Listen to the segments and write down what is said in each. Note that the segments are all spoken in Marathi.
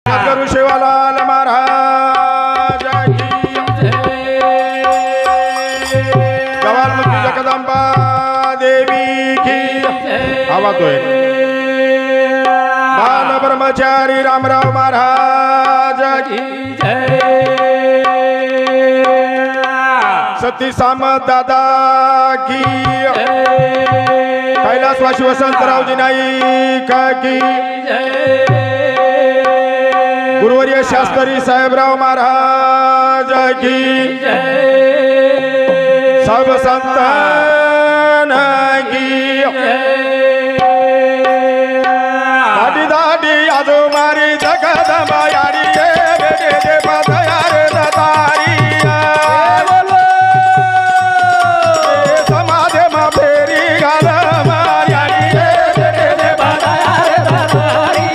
सद्गुरु शिवालाल महाराज की जवालमुखी जगदंबा देवी की आवाज होय बाल ब्रह्मचारी रामराव महाराज की सती सामंत दादा की कैलासवासी वसंतरावजी नाईक की गुरुवर्य शास्त्री साहेबराव महाराज की सब संतान की दादी दादी आजो मारी जगदंबा यारी बेटे दे पदयार दातारी समाधे मा फेरी घाल मारी बेटे दे पदयार दातारी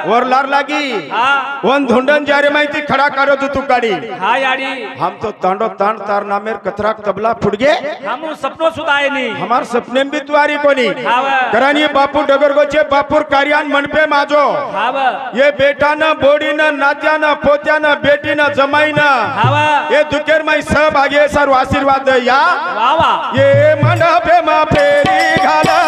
वर लार लागी वन धुंडन जारे माहिती खडा काढत तू गाडी हा याडी हम तो तांडो तांड तार नामेर कतरा तबला फुटगे हम सपनो सुद्धा आहे नी हमार सपने भी तुआरी कोनी हाव करानी बापू डगरगोचे बापूर कार्यान मनपे माजो हाव ये बेटा न बोडी न नात्या न पोत्या न बेटी न जमाई न हाव ये दुकेर माई सहभागी सारू आशीर्वाद या वा वा ये मनपे मा फेरी घाला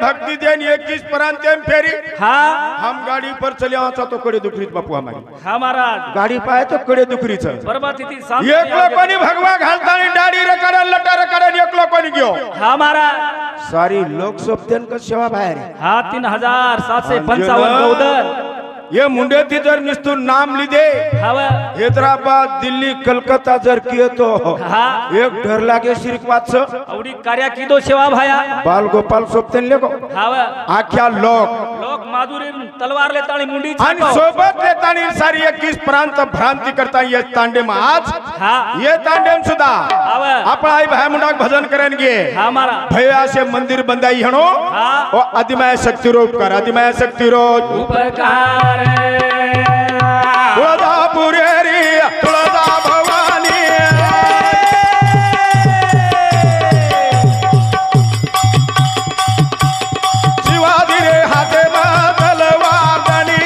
भक्ति देन 21 परांतेम फेरी हाँ हम गाड़ी पर चले आचा तो कड़े दुखरीत बापू हमारी हाँ महाराज गाड़ी पाए तो कड़े दुखरीच बरोबर तिथी सांग एक लोकोनी भगवा घालतानी दाढी रकड लटा रकड एक लोकोनी गयो हाँ महाराज सारी लोक सोपतेन का सेवा बाहेर हाँ 3755 गौदर ये मुंडे ती जर निस्तू नाम लिदे हैदराबाद दिल्ली कलकत्ता जर किए तो हाँ एक डर लागे शिरक वाच अवडी कार्या की दो सेवा भाया बाल गोपाल सोपतेन लेको हाँ आख्या लोक लोक माधुरी तलवार लेतानी मुंडी आणि सोबत लेतानी सारी 21 प्रांत भ्रांती करता ये तांडेम आज हाँ ये तांडेम सुद्धा हाँ आपण आई भाई मुंडाक भजन करेन गे हाँ मारा भैया से मंदिर बंदाई हणो हाँ ओ आदिमाय शक्ति रो उपकार आदिमाय शक्ति रो उपकार तुळजापुरेरी तुळजा भवानी शिवाजी रे हाते तलवार दणी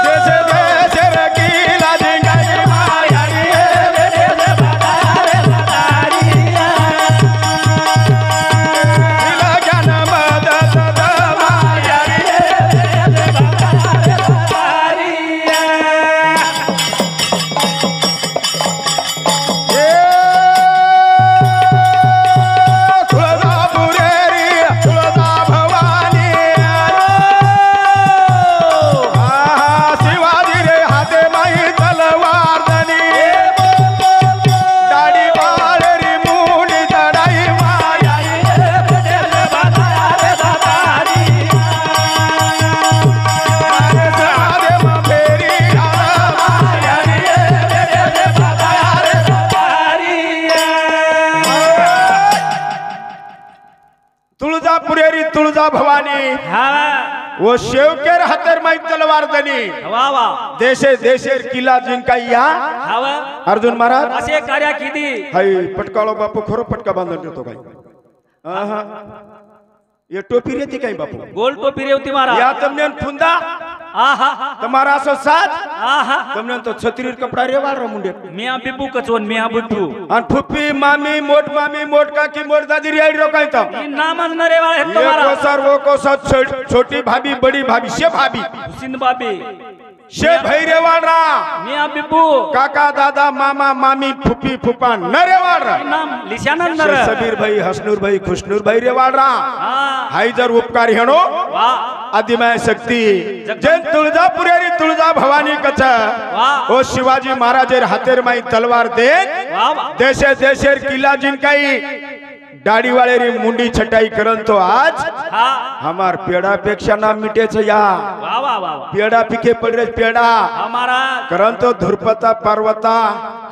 जैसे जैसे रकीला जिंगाई मायारी ज्ञान मदत मायारी पुरेरी तुळजा भवानी हा वो शेवकेर हातेर माई तलवार दनी वा वा देशे देशेर किल्ला जिंकाया हवा अर्जुन महाराज असे कार्य किती हाय पटकाळो बापू खरो पटका बांधून ठेवतो काय आहा ये टोपी रेती काय बापू गोल टोपी रे होती मारा या तमने फुंदा आहा तुम्हारा सो साथ आहा तमने तो छत्रीर कपड़ा रे वाल मुंडे मिया बिब्बू कचवन मिया बिब्बू अन फुप्पी मामी मोट काकी मोट दादी रे रो काय तम ई नामज नरे वाले ये तुम्हारा को सर वो को सर छोटी भाभी बड़ी भाभी शे भाभी हुसैन बाबी शे भैरे वाला मिया बिब्बू काका दादा मामा मामी फुप्पी फुप्पा नरे वाला नाम लिशानंद नर सबीर भाई हसनूर भाई खुशनूर भाई रे वाला हां हाई जर उपकार हेणो वाह आदिमाय शक्ती जन तुळजापुरेरी तुळजा भवानी कच वाह ओ शिवाजी महाराजेर हातेर माई तलवार दे वाह वाह देशे देशेर किला जिनकाई दाढ़ी वाले री मुंडी छटाई करन तो आज हां हमार पेड़ा पेक्षा ना मिटे छ या वाह वाह वाह पेड़ा पिके पड़े पेड़ा हमारा करन तो धुरपता पार्वता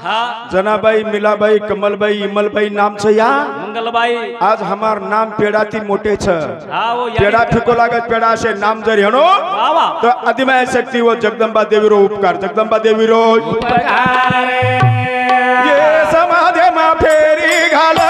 हां जनाबाई मिलाबाई कमलबाई इमलबाई नाम छ या मंगलबाई आज हमार नाम पेड़ा ती मोटे छ हां वो पेड़ा फिको लागत पेड़ा से नाम जर हेणो वाह वाह तो आदिमाय शक्ती वो जगदंबा देवी रो उपकार जगदंबा देवी रो उपकार ये समाधे मा फेरी घाल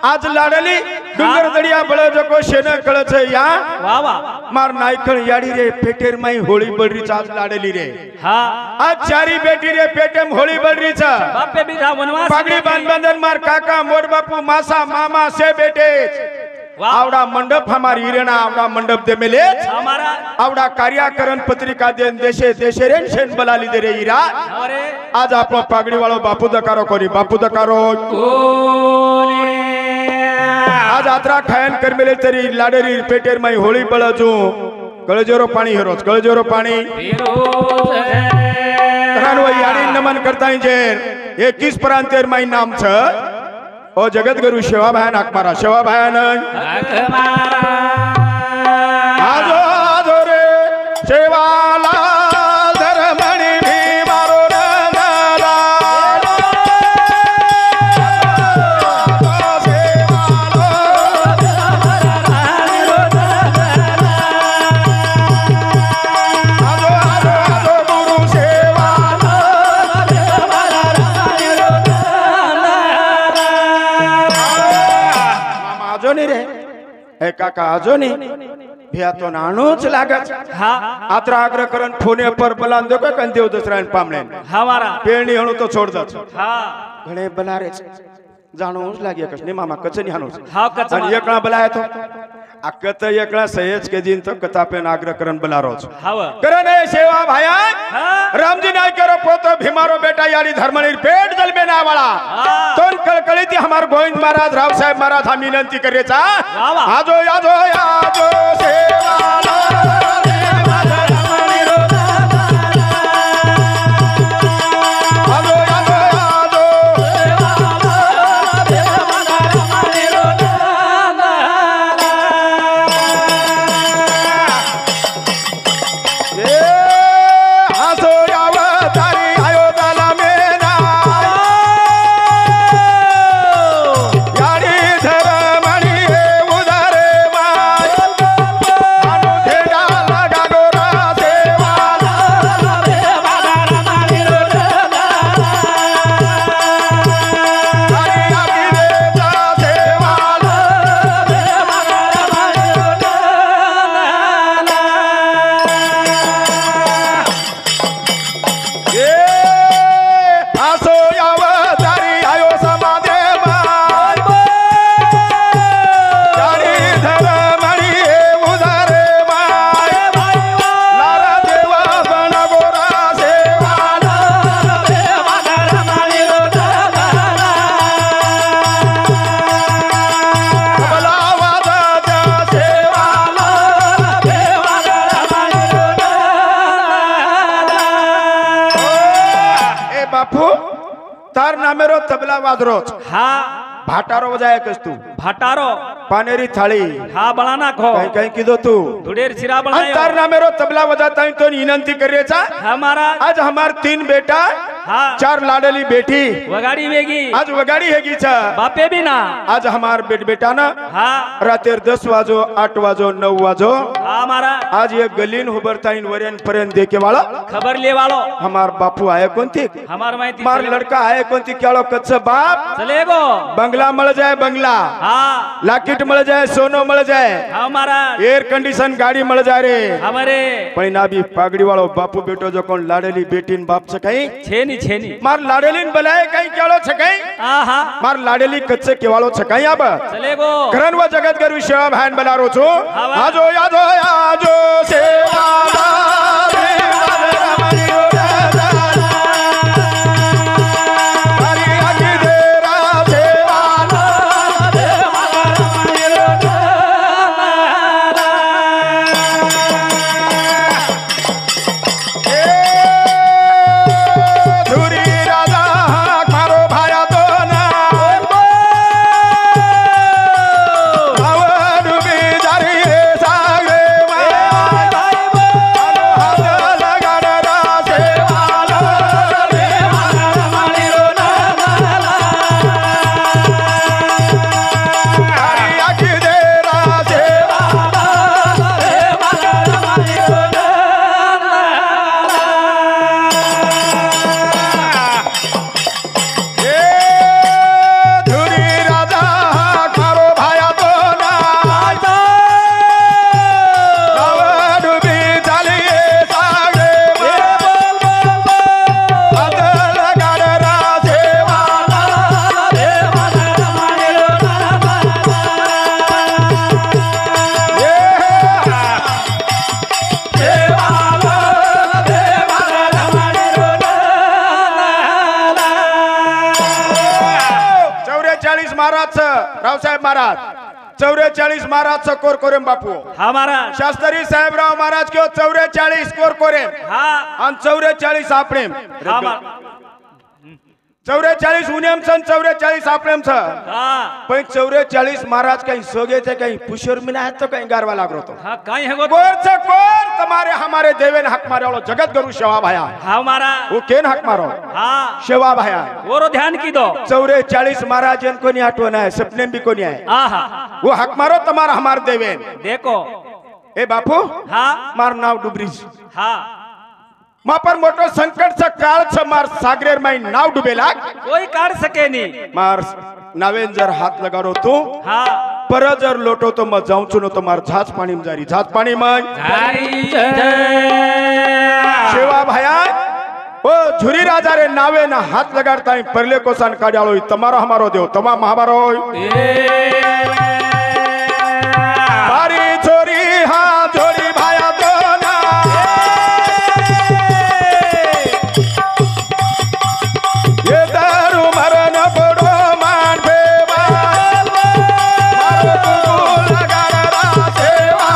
आज लाडली डुंगर दड़िया बळ जको शेन कळच या वाह वाह मार नायकण याडी रे पेटेर माई होळी बडरी आज लाडली रे हां आज चारी बेटी रे पेटेम होळी बडरी चा बापे बिधा वनवास पागड़ी बांधन मार काका मोर बापू मासा मामा से बेटे आवड़ा मंडप हमार हिरेना आवड़ा मंडप दे मेले हमारा आवड़ा कार्याकरण पत्रिका देन देशे देशे रे शेन बलाली दे रे हीरा अरे आज आपलो पागड़ी वालो बापू दकारो कोनी बापू दकारो आज यात्रा खायन कर मेले तरी लाडरी पेटेर माई होळी बळजू कळजोरो पाणी हेरोज कळजोरो पाणी रानवई याडी नमन करताय जेर 21 प्रांतेर माई नाम छ ओ जगत गुरु सेवा भायन आकमारा सेवा भायन आजो आजो रे सेवाला धर्मणी भी मारो रंगला आजो आजो आजो गुरु सेवा आजो नहीं रे हे काका आजो नहीं भैया तो नानूच लागत हां आत्रा आग्रह करन फोने पर बलान देखो कन देव दसरान पामणे हमारा पेरणी हणो तो छोड़ दच हां घणे बलारे जाणूच लागे कसने मामा कचनी हानो हां कच आणि एकळा बलाय तो अकत एकळा सहेज के दिन तो कथा पे आग्रह करन बलारोच हाव करन ए सेवा भाया हां रामजी नाय करो पोतो भीमारो बेटा यारी धर्मनीर पेट जल में ना वाला तोन कळकळी ती हमार गोविंद महाराज राव साहेब महाराज हम विनंती करेचा आजो आजो आजो सेवाला तार नामेरो तबला वाजरोच हा भाटारो वजाय कस तू भाटारो पानेरी थाळी हा बळाना खो काही काही किदो तू धुडेर सिरा आणि बनायो तार नामेरो तबला वजाता तो विनंती करेचा हमारा आज हमार 3 बेटा हा 4 लाडली बेटी वगाडी वेगी आज वगाडी हेगीचा बापे भी ना आज हमार बेटा ना हा रात्री 10 वाजो 8 वाजो 9 वाजो हमारा आज ये गलीन हुबरताइन वरेन पर्यंत देके वाला खबर ले वालो हमार बापू आए कोणती हमार माहिती मार लड़का आए कोणती केळो कच्च बाप चलेगो बंगला मिल जाए बंगला हा लाकिट मिल जाए सोनो मिल जाए हमारा एयर कंडीशन गाड़ी मिल जाए रे हमारे पण ना भी पागड़ी वालो बापू बेटो जो कोण लाडेली बेटीन बाप छ कहीं छेनी मार लाडेलीन बलाय कहीं केळो छ कहीं आहा मार लाडेली कच्चे केवाळो छ कहीं अब चलेगो करण व जगत कर विषय भान बलारो छो आजो आजो सेवा रावसाहेब महाराज 44 महाराज कोर कोरेम बापू हमारा शास्त्री साहेबराव महाराज क्यों 44 कोर कोरेम हा आणि 44 आपणेम हमारा 44 उनेम सन 44 आपणेम छ हा पण 44 महाराज काही सोगे थे काही पुष्कर मिना है तो काही गारवा लाग रहो तो हा काय है गो कोर से कोर तुम्हारे हमारे देवेन हक मारे वालो जगत गुरु शेवा भाया हमारा वो केन हक मारो हा शेवा भाया ओरो ध्यान की दो 44 महाराज जन कोनी आठवण आहे सपने भी कोनी आहे आहा वो हक मारो तुम्हारा हमार देवेन देखो ए बापू हा मार नाव डुबरीज हा मा पर मोटो संकट चा काळ छ मार सागरेर माई नाव डुबेला कोई काढ सके नहीं मार नावेन जर हात लगारो तू हा पर जर लोटो तो म जाऊं चुनो तो मार झाज पाणी में जारी झाज पाणी में जारी शेवा भाया ओ झुरी राजा रे नावे ना हाथ लगाड़ता है परले को सन काढ़ालो तमारो हमारो देव तमा महाबारो बारी छोरी हाँ जोड़ी भाया दो ना ये दारू मरन बड़ो मान बेवा मारो तू लगा रहा सेवा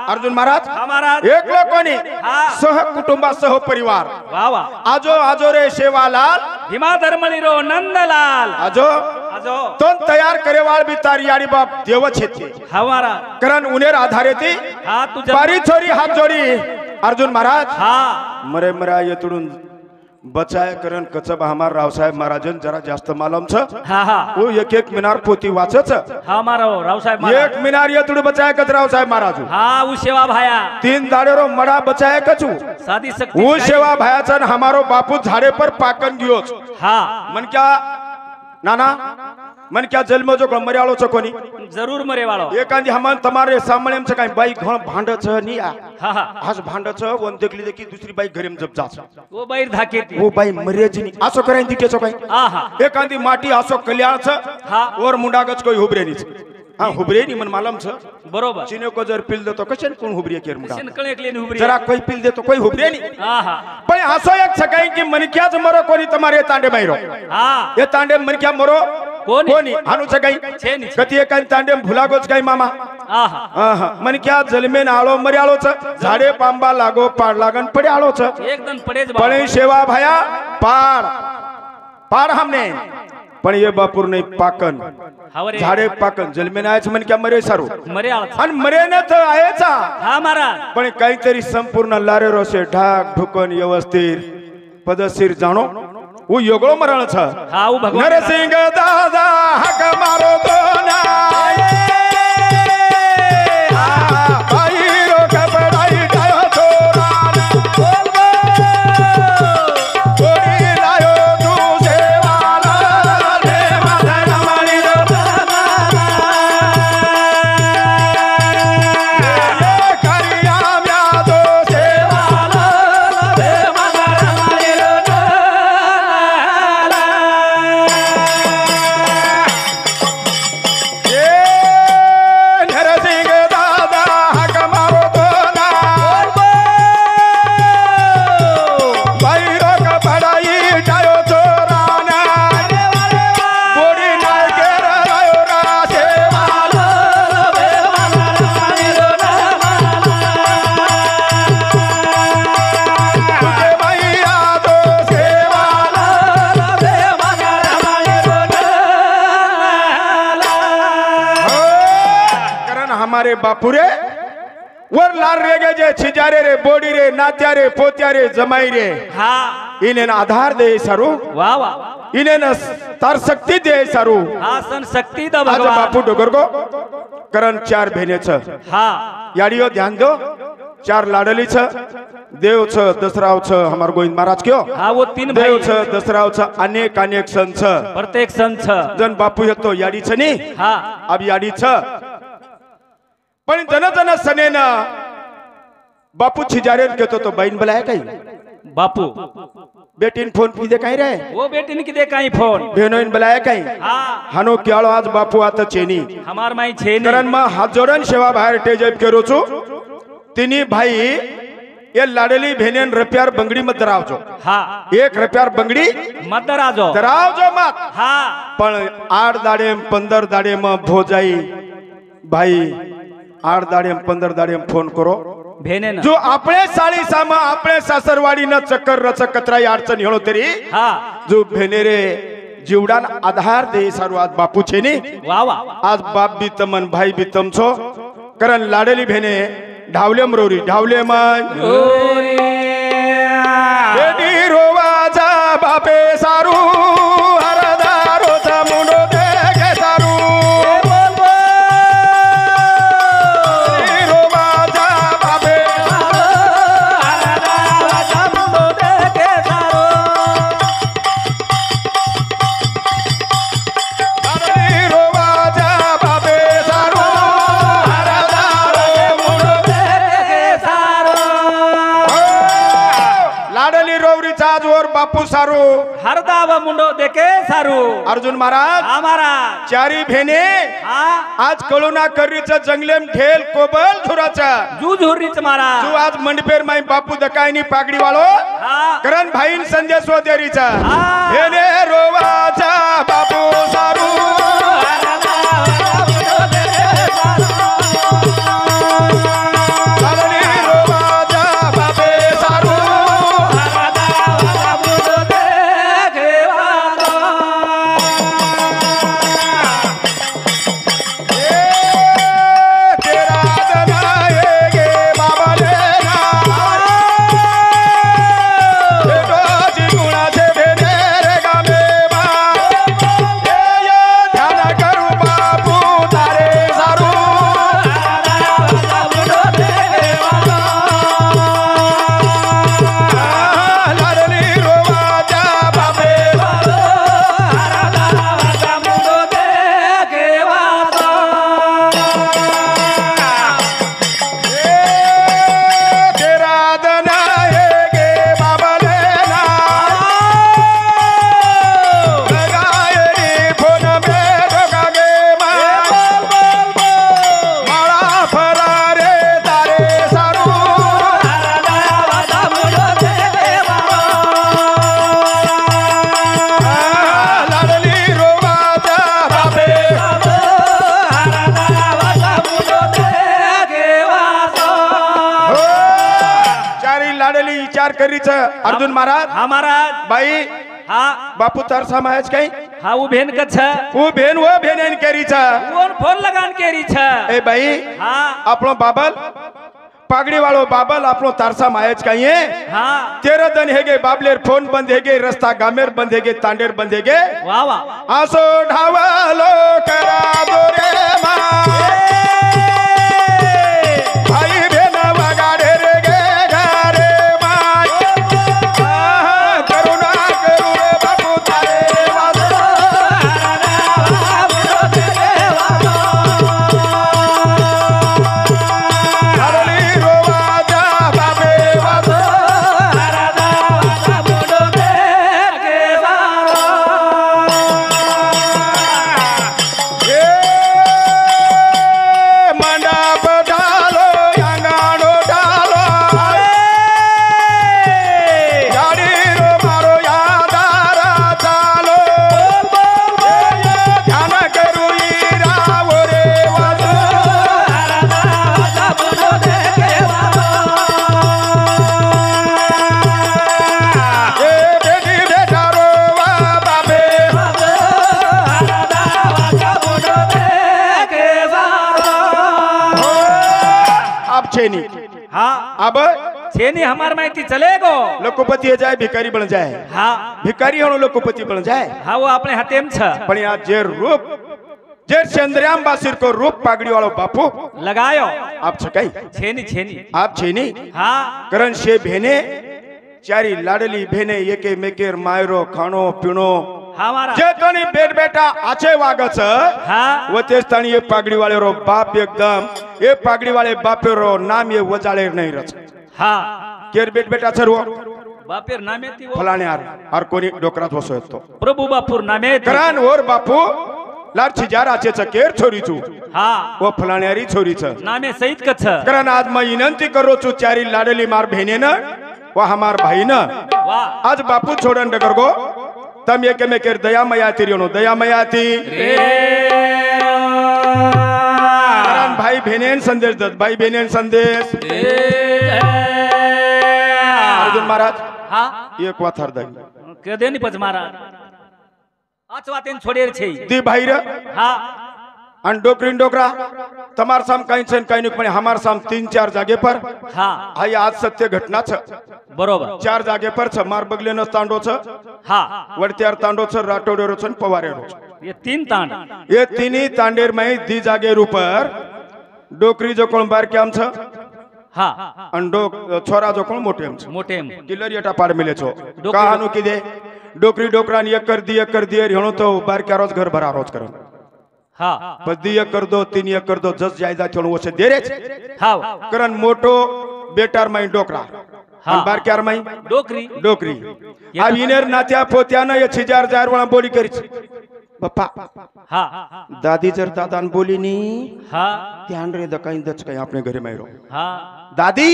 अर्जुन महाराज हमारा एक लोकोनी हाँ। सह कुटुंबा सह परिवार वाह वाह आजो आजो रे शेवालाल भीमा धर्मनीरो नंदलाल आजो आजो तो तैयार करेवाल भी तारियाड़ी बाप देव छेती हमारा करण उनेर आधारे थी हाँ तू बारी छोरी हाथ जोड़ी अर्जुन महाराज हाँ मरे मरा ये तुडून बचाय करण कचब हमार रावसाहेब महाराजन जरा जास्त मालूम छ हा हा वो एक एक मीनार पोती वाचच हा मारो रावसाहेब महाराज एक मीनार ये तुड़ बचाय कच रावसाहेब महाराज हा उ सेवा भाया तीन दाडेरो मडा बचाय कचू साधी शक्ती वो सेवा भायाचा न हमारो बापू झाडे पर पाकन गियोच हा मन क्या नाना मन क्या जन्म जो मर्याळो छ कोणी जरूर मरे वाळो एखादी हमान तमारे सामने छ काय बाई घण भांड छ नि आ हा हा आज भांड छ वन देखली देखी दुसरी बाई घरेम जप जाच वो बाहेर धाकेती वो बाई मर्याजिनी असो कराय दिके छ काय आहा एखादी माटी असो कल्याण छ हा और मुंडागच कोई हुबरेनी छ हां हुबरेनी मन मालूम छ बरोबर चिने को जर पिल देतो कशन कोण हुबरे केर मुंडा शिन कळेकलेनी उभरी जरा कोई पिल देतो कोई हुबरेनी आहा पण असो एक छ काय की मनक्याच मरो कोणी तमारे तांडे मायरो हा ये तांडे मनक्या मरो कोणी कोणी हानु छ काय छेनी कती एकान तांडे भुलागोच काय मामा आहा आहा मन क्या जलमेन आळो मर्याळो छ झाडे पांबा लागो पाड लागन पडे आळो छ एकदम पडेच पळे सेवा भाया पाड पाड हमने पण ये बापूर नाही पाकन हावरे झाडे पाकन जलमेन आयच मन क्या मरे सारू मरे आळ आणि मरे न तर आहेचा हा महाराज पण काहीतरी संपूर्ण लारे रोसे ढाक ढुकन व्यवस्थित पदशीर जाणो वो योगळो मरण छ हा उ भगवान नरसिंह दादा हक मारो दोना हमारे बापू रे वर लार रेगे जे छिजारे रे बोडी रे नात्या रे पोत्या रे जमाई रे हा इन्हें आधार दे सारू वा वा इन्हें तार शक्ति दे सारू हा सन शक्ती द आज भगवान बापू डोगर को करण चार बहने छ हा याडियो ध्यान दो चार लाडली छ देव छ दसराव छ हमार गोविंद महाराज क्यों हा वो तीन देव भाई छ दसराव छ अनेक अनेक सन छ प्रत्येक सन छ जन बापू येतो याडी छ नी हा अब याडी छ पण जन जन सनेन बापू छिजारेन केतो तो बहीण बलाय काही बापू बेटीन फोन किदे काही रे वो बेटीन की दे काही फोन बहनोइन बलाय काही हा हानो क्याळो आज बापू आता चेनी हमार माई छे कारण मा हात जोडन सेवा बाहेर टेजप करू छु तिनी भाई ये लाडली बहनेन रुपयार बंगडी मत दरावजो हा एक रुपयार बंगडी मत दराजो दरावजो मत हा पण 8 दाडे 15 दाडे म भोजाई भाई 8 दाडे 15 दाडे फोन करो भेने ना जो आपले साळी सामा आपले सासरवाडी न चक्कर रच कतराई अडचण हेळो तरी हा जो भेनेरे जीवडान आधार दे सारू आज बापू छे नी वा वा आज बाप बी तमन भाई बी तमछो कारण लाडली भेने ढावले मरोरी ढावले मन बेटी रोवाचा बापे सारू हरदारोचा मुंडो देखे सारू रोवाचा बापे हरदारोचा मुंडो देखे सारू रोवाचा बापे सारू हरदारो मुंडो देखे सारू लाडली रोवरीचा आजवर बापू सारू हरदाव मुंडो देखे सारू अर्जुन महाराज हमारा चारी भेने हा आज कळुना करीचा जंगलेम ठेल कोबल धुराचा जुझुरीच मारा जो आज मंडपेर माई बापू दकाईनी पागडी वालो हा करण भाईन संदेश वदेरीचा हा. भेने रोवाचा बापू सारू लाडली रोवाचा बापे सारू तेरा दना ये गे बाबा लेना बेटो जी गुण विचार करीच अर्जुन महाराज हा महाराज बाई हा बापू तर समाज काही हा उ भेन क छ वो भेन करीच कोण फोन लगान केरी छ ए बाई हा આપણો બાબલ પાગડી વાળો બાબલ આપણો તારસા માયજ કહીએ हा 13 દન હેગે બાબલેર ફોન બંધ હેગે રસ્તા ગામેર બંધ હેગે તાંડેર બંધ હેગે वाह वाह આસો ઢાવાલો કરા દો રે માં ભાઈ બેન વગાડે રે ગે ઘરે માય કરુણા કરું રે બાપુ તારે વાસો હરલી રોવા જા બાબે વાસો એ મંડપ ડાલો આંગણો ડાલો ગાડી રો મારો યાદારા ચાલો ધ્યાન કરું ઈ રાવો રે વાસો એ બેટી બેટા રોવા બાબે अब छेनी हाँ अब छेनी हमार माहिती चलेगो लोकोपति जाए भिकारी बन जाए हाँ भिकारी होनो लोकोपति बन जाए हाँ वो अपने हतेम छ पण या जे रूप जे चंद्रयाम बासिर को रूप पागड़ी वालो बापू लगायो आप छकाई छेनी छेनी आप छेनी हाँ करण शे भेने चारी लाडली भेने एके मेकेर मायरो खाणो पीणो हमारा जे तणी बेट बेटा आचे वागच हाँ व तेच तणी ये पागड़ी वाले रो बाप एकदम ये पागड़ी वाले बापे रो नाम ये वजाळे नहीं रच हाँ केर बेट बेटा सर्व बापेर नामे ती वो फलाने आर कोणी डोकरात वसो येतो प्रभु बापूर नामे ती करान और बापू लारची जाराचे चकेर छोरीचू हाँ व फलाण्यारी छोरीच नामे सहित क छ करान आज मैं विनंती करो चू चारी लाडली मार बहने न व हमार भाई न वाह आज बापू छोड़न डगर गो तम ये के में केर दया मयाती रियोनो दया मयाती करान भाई बहनेन संदेश दत भाई बहनेन संदेश अर्जुन महाराज हाँ एक वाथार दई के देनी पच मारा आच वातेन छोडेर छे दी भाई रे हाँ अन डोकरीन डोकरा तमार साम कहीं छन कहीं पण हमार साम 3-4 जागे पर हाँ हाई आज सत्य घटना छ बरोबर 4 जागे पर छ मार बगले न तांडो छ हाँ वडत्यार तांडो छ राटोडेरो छ पवारेरो छ ये तीन तांड ये तीनी तांडेर में दी जागे ऊपर डोकरी जो कोण बार के आम छ हाँ अंडो छोरा जो कोण मोटे आम छ मोटे किलर येटा पाड मिले छो डोकरी- कहानु किदे डोकरी डोकरान एक कर दिए हेणो तो बार के रोज घर भरा रोज करो हाँ बस दी एक कर दो 3 एक कर दो जस जायदा थोडं वसे दे रे हाँ करन मोटो बेटार माई डोकरा हाँ। आणि बारक्यार माई डोकरी डोकरी अब इनेर नात्या पोत्यानं ये 6,000 वेळा बोली करीच बाप्पा हाँ दादी जर दादान बोली नी हाँ ध्यान रे द कहीं दच कहीं अपने घरे में रो हाँ दादी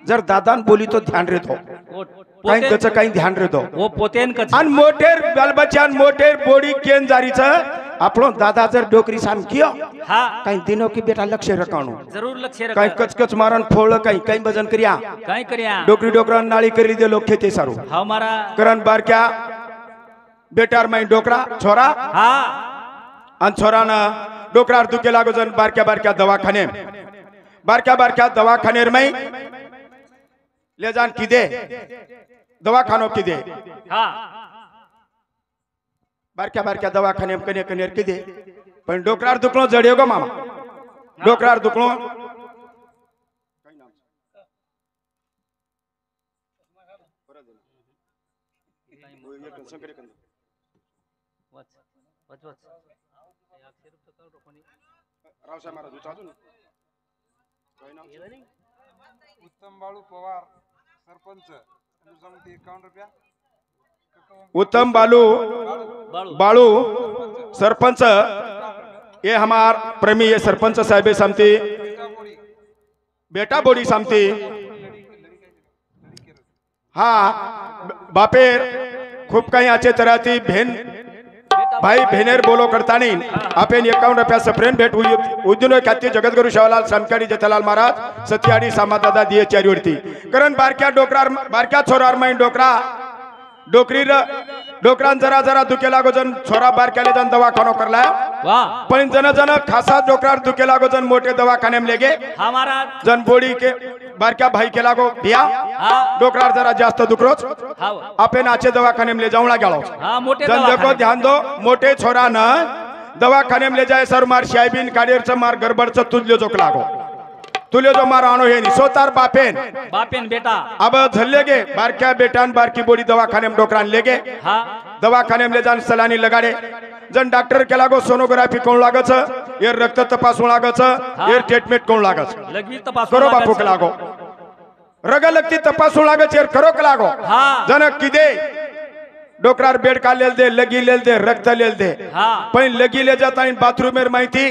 जर दादान बोली तो ध्यान रे दो वो कहीं पोतेन- दच कहीं ध्यान रे दो वो पोतेन क छ आणि मोठेर बालबच्चान मोठेर बोडी केन जारीच आपलो दादा जर डोकरी साम कियो हाँ कहीं दिनों की बेटा लक्ष्य रखाणो जरूर लक्ष्य कहीं रख कचकच मारन फोड़ कहीं कहीं भजन करिया काय करिया डोकरी डोकरा नाली करी दे लोग खेते सारू हमारा करण बार क्या बेटार माई डोकरा छोरा हाँ आणि छोरानं डोकरार दुखे लागो जन बारक्या बारक्या दवाखानेर माई ले जान किदे दवाखानो किदे हाँ बारक्या दवाखाने कने कनेर किदे पण डोकरार दुखलो जडियो गो मामा डोकरार दुखलो उत्तम बाळू पवार सरपंच सांगते 51 रुपया उत्तम बालू बाळू सरपंच ये हमार प्रेमी ये सरपंच साहेब समती बेटा बोडी समती हाँ बापेर खूब काही आचे तराती भेन बेटा भाई बहनेर बोलो करता नहीं आपण 51 रुपया सप्रेन भेट उद्योनो ख्याती जगद्गुरु शिवलाल समकारी जथलाल महाराज सत्याडी सामादादा दिये चारीवरती कारण बारक्या छोरार माइन डोकरा डोकरी डोकरान जरा जरा दुखे लागो जन छोरा बारक्याले जन दवाखानो करला वाह पण जन जन खासा डोकरार दुखे लागो जन मोठे दवाखाने में लेगे हाँ महाराज जन बोडी के बारक्या भाई के लागो बिया हाँ डोकरार जरा जास्त दुखरोच हाँ आपे नाचे दवाखाने में ले जाऊला गेलो हाँ मोठे जन देखो दवाखाने. ध्यान दो मोठे छोरा न दवाखाने में ले जाए सर मार शायबीन काडेरच मार गडबडच तुझले जोक लागो तुले जो मार आणो हे नि सोतार बापेन बापेन बेटा अब झल्ले गे बारक्या बेटान बारकी बोडी दवाखाने में डोकरान लेगे हाँ दवाखाने में जान सलानी लगाडे जन डॉक्टर के लागो सोनोग्राफी कोण लागच ये रक्त तपासून लागच ये ट्रीटमेंट कोण लागच लगवी तपास करो बापू के लागो रग लगती तपासून लागच ये करो के लागो हाँ जन किदे डोकरार बेड का लेल दे लगी लेल दे रक्त लेल दे हाँ पण लगी ले जाता इन बाथरूम में माहिती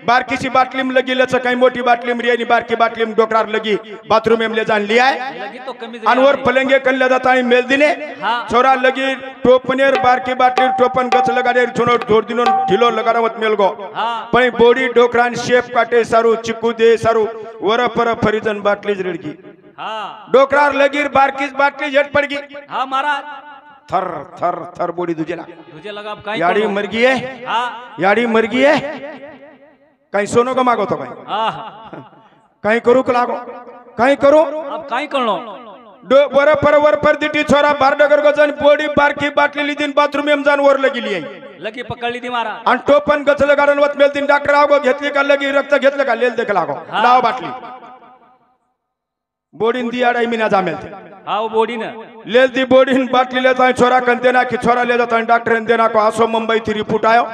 बारकीची बाटली में लगी लेच काही मोठी बाटली में रियानी बारकी बाटली में डोकरार लगी बाथरूम में ले जान लिया है लगी तो कमी अनवर पलंगे कन ले जाता इन मेल दिने हाँ छोरा लगी टोपनेर बारकी बाटली टोपन गच लगाडे छोनो जोर दिनो ढिलो लगाना मत मेल गो हाँ पण बॉडी डोकरान शेप काटे सारू चिकू दे सारू वर पर फरीजन बाटली जड़गी हाँ डोकरार लगी बारकी बाटली झट पड़ गई हाँ महाराज थर थर थर बॉडी दुजेला तुझे लगा अब कहीं याड़ी करो. मर गई है हाँ याड़ी मर गई है कहीं सोनो को मांगो तो कहीं हाँ कहीं करू को लागो कहीं करू अब कहीं कर लो वर पर दिटी छोरा बार डगर को जन बॉडी बारकी बाटली ली दिन बाथरूम में जान वर लगी ली लगी पकड़ ली थी महाराज आणि टोपन गचल गाडन वत मेल दिन डॉक्टर आवगो घेतली का लगी रक्त घेतलं का लेल देख लागो हाँ. लाव बाटली बोडीन दियाडाई मिना जामेल थे हाँ वो बॉडी ना लेल दी बोडीन बाटली लेता है छोरा कन देना की छोरा ले जाता है डॉक्टर ने देना को आसो मुंबई थी रिपोर्ट आयो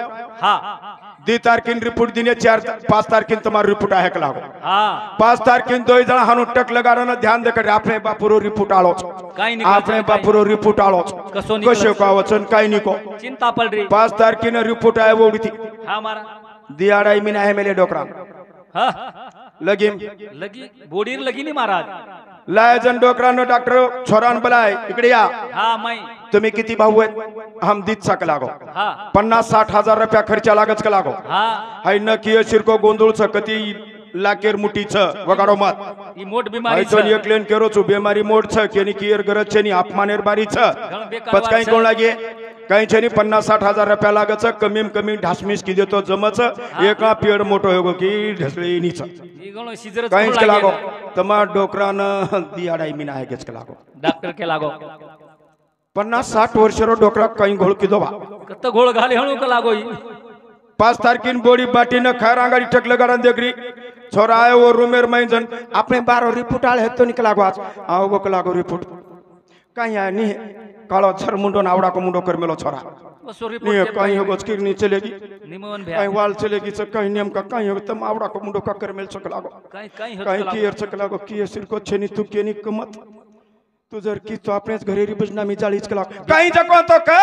हाँ 2 तारखेन रिपोर्ट दिने 5 तारखेन तुम्हारा रिपोर्ट आहे का लागो हाँ 5 तारखेन 2 जण हानु टक लगाना ध्यान दे कर आपने बापुरो रिपोर्ट आलो काही निघाल आपने बापुरो रिपोर्ट आलो कसो निघाल कशो का वचन काही निको चिंता पड़ रही 5 तारखेन रिपोर्ट आहे बोडी थी हाँ महाराज दियाडाई मिना आहे मेले डोकरा हाँ लगी लगी बॉडी लगी नहीं महाराज लायजन डोकरानो डॉक्टर छोरान बलाय इकडे या हाँ मैं तुम्ही किती भाऊ आहेत हम दीत सक लागो हाँ 50-60 हजार रुपया खर्चा लागच का लागो हाँ हाय न किय शिरको गोंधळच कती लाकेर मुठीच वगाडो मत ये मोट बीमारी हाय तो एक लेन केरो छु बेमारी मोड छ केनी कियर गरज छनी अपमानेर बारी छ पच काही कोण लागे काही छनी 50-60 हजार रुपया लागच कमीम कमी ढासमिस की देतो जमच एका पेड मोठो होगो की ढसळी नीच ये गणो सीजर काही के लागो तमा डोकरान दियाडाई मिना आहे गेच के लागो डॉक्टर के लागो 50-60 वर्षरो डोकरा काही घोळ किदो बा कत्त घोळ घाले हणू का लागो ही 5 तारखेन बोडी बाटी न खार आंगाड़ी टकल गाड़न देगरी छोरा आए वो रूमेर में जन अपने 12 रिपोर्ट आले है तो निकला आज आओ गो कलागो रिपोर्ट कहीं आए नहीं कालो छर मुंडो नावड़ा को मुंडो कर मेलो छोरा बस नहीं रिपोर्ट कहीं हो किर नहीं चलेगी निमन कहीं भया वाल चलेगी तो कहीं नियम का कहीं हो तम आवड़ा को मुंडो का कर मेल सकलागो कहीं कहीं कहीं हो की एर सकलागो की सिर को छेनी तू केनी कमत तू जर की तो अपने घरेरी बजना में जालीच कलागो कहीं जको तो का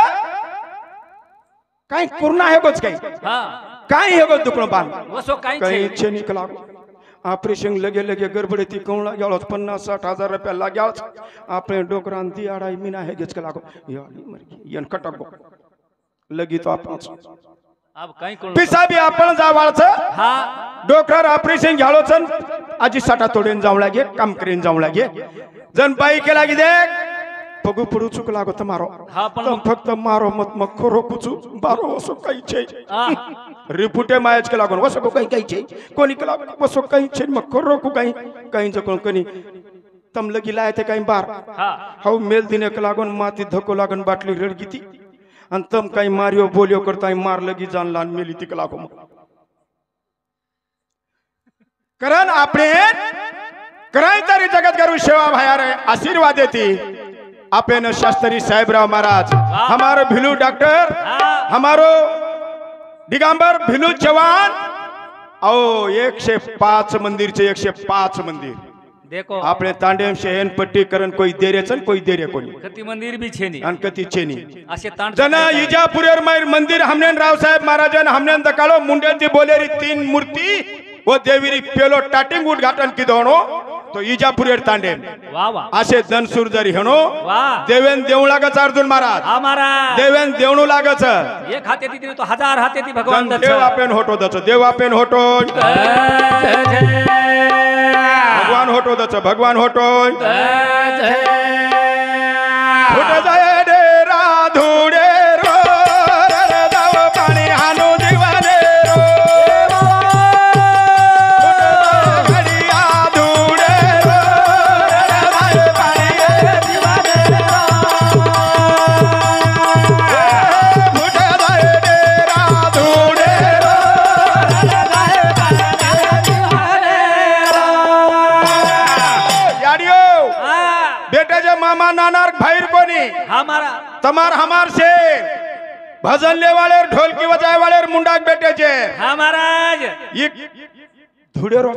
कहीं कुरना है गोच कहीं हाँ कहीं है गो दुकड़ो बांध वसो कहीं कहीं छे छे निकला ऑपरेशन लगे लगे गड़बड़ी थी कौन लग गया 50-60 हजार रुपया लग गया आपने डोकरान दियाडाई मिना है गेच कलागो याडी मर गई यन कटक गो लगी तो आपण अब कहीं कोण पिसा भी आपण जावाळच हाँ डोकरार ऑपरेशन घ्यालो छन आजी साटा तोडेन जाऊ लागे काम करेन जाऊ लागे जन बाई के लागी देख पगु पडू चुक लागो तमारो हाँ पण तम फक्त मारो मत मग खरो पुचू बारो वसो काही छे हाँ रिपोर्टे मायच के लागोन वसो काही काही छे कोणी के लागोन वसो काही छे मग खरो को काही काही जकोन कनी तम लगी लाय ते काही बार हाँ हाउ मेल दिने के लागोन माती धको लागोन बाटली रडगीती अन तम काही मारियो बोलियो करता मार लगी जान लान मेली ती के लागो करन आपणे कराय तरी जगत गुरु सेवा भाया रे आशीर्वाद देती आपन शास्त्री साहेबराव महाराज हमारो भिलू डॉक्टर हाँ हमारो दिगंबर भिलू जवान ओ 105 मंदिर चे 105 मंदिर देखो आपने तांडेम शहन पट्टी करन कोई देरे चन कोई देरे कोनी कति मंदिर भी छे नहीं अन कति छेनी असे ताण जना इजापुरेर मायर मंदिर हमने राव साहेब महाराजन हमने दकालो मुंडेंची बोलेरी 3 मूर्ति वो देवीरी पेलो टाटिंग उद्घाटन की दोनो तो इजापुरेर तांडे वा वा असे दनसूर जरी हेणो वा देवेन देऊ लागच अर्जुन महाराज हा महाराज देवेन देवणू लागच एक हाते ती तो हजार हाते ती भगवान दत्त देव आपेन होतो दच देव आपेन होतो भगवान होतो दच भगवान होतो फुट जाय डेरा धुडे रो रे जाव पाणी हानू दिवाने रो फुट जाय घडिया धुडे रो रे जाव पाणी दिवाने रो फुट जाय डेरा धुडे रो रे जाव पाणी दिवाने रो याडियो हा बेटाचे मामा नानार भाईर कोणी हा महाराज तमार हमार से भजन ले वाले ढोलकी बजाए वाले मुंडाक बेटे जे हा महाराज ये धुडेरो